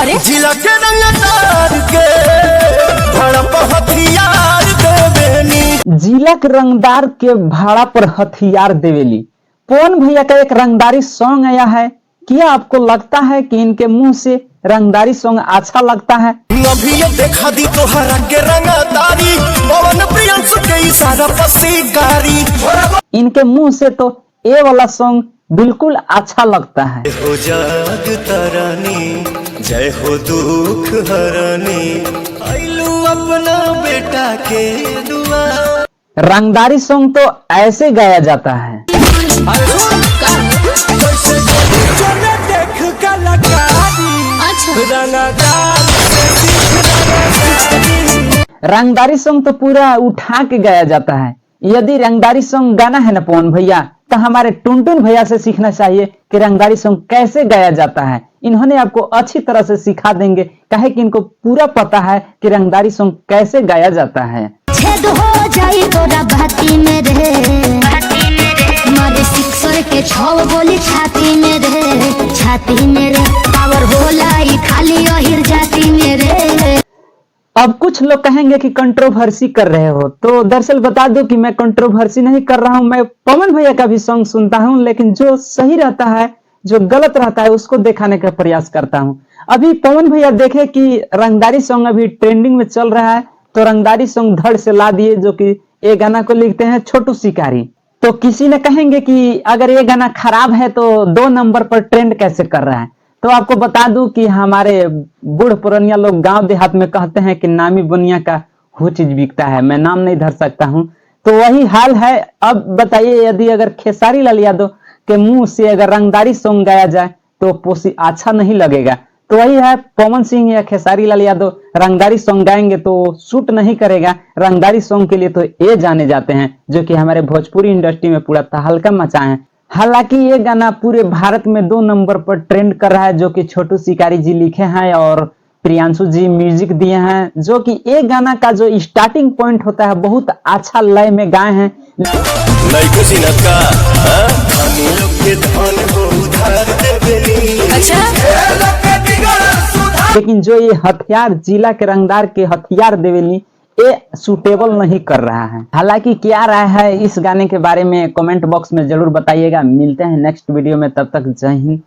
अरे जिला के रंगदार के भड़प हथियार देवेनी, जिला के रंगदार के भाड़ा पर हथियार देवेली। पवन भैया का एक रंगदारी सॉन्ग आया है। क्या आपको लगता है कि इनके मुंह से रंगदारी सॉन्ग अच्छा लगता है? अभी ये देखा दी तोहरा के रंगदारी, पवन प्रियंसु के इशारा पर शिकारी। इनके मुंह से तो ये वाला सॉन्ग बिल्कुल अच्छा लगता है। हो जाग तरानी, जय हो दुख हरानी, आइलू अपना बेटा के दुआ। रंगदारी सॉन्ग तो ऐसे गाया जाता है। रंगदारी सॉन्ग तो पूरा उठा के गाया जाता है। यदि रंगदारी सॉन्ग गाना है ना पवन भैया, तो हमारे टुनटुन भैया से सीखना चाहिए कि रंगदारी सॉन्ग कैसे गाया जाता है। इन्होंने आपको अच्छी तरह से सिखा देंगे, काहे कि इनको पूरा पता है कि रंगदारी सॉन्ग कैसे गाया जाता है। छेद हो जाई तोरा बाती में रे, मारे सिक्सर के छव गोली छाती में रे, छाती में रे, पावर होला ई खाली अहिर जाती में रे। अब कुछ लोग कहेंगे कि कंट्रोवर्सी कर रहे हो, तो दरअसल बता दो कि मैं कंट्रोवर्सी नहीं कर रहा हूं। मैं पवन भैया का भी सॉन्ग सुनता हूं, लेकिन जो सही रहता है, जो गलत रहता है, उसको दिखाने का प्रयास करता हूं। अभी पवन भैया देखे कि रंगदारी सॉन्ग अभी ट्रेंडिंग में चल रहा है, तो रंगदारी सॉन्ग धड़ से ला दिए, जो कि ये गाना को लिखते हैं छोटू शिकारी। तो किसी ने कहेंगे कि अगर ये गाना खराब है तो 2 नंबर पर ट्रेंड कैसे कर रहा है। तो आपको बता दूं कि हमारे बूढ़ पुरानिया लोग गांव देहात में कहते हैं कि नामी बुनिया का वो चीज बिकता है। मैं नाम नहीं धर सकता हूं, तो वही हाल है। अब बताइए, यदि अगर खेसारी लाल यादव के मुंह से अगर रंगदारी सॉन्ग गाया जाए तो पोसी अच्छा नहीं लगेगा। तो वही है, पवन सिंह या खेसारी लाल यादव रंगदारी सॉन्ग गाएंगे तो सूट नहीं करेगा। रंगदारी सॉन्ग के लिए तो ये जाने जाते हैं, जो कि हमारे भोजपुरी इंडस्ट्री में पूरा तहलका मचाए हैं। हालांकि ये गाना पूरे भारत में 2 नंबर पर ट्रेंड कर रहा है, जो कि छोटू शिकारी जी लिखे हैं और प्रियांशु जी म्यूजिक दिए हैं। जो कि ये गाना का जो स्टार्टिंग पॉइंट होता है, बहुत अच्छा लय में गाए हैं। लेकिन जो ये हथियार जिला के रंगदार के हथियार देवेली, ये सूटेबल नहीं कर रहा है। हालांकि क्या राय है इस गाने के बारे में कमेंट बॉक्स में जरूर बताइएगा। मिलते हैं नेक्स्ट वीडियो में, तब तक जय हिंद।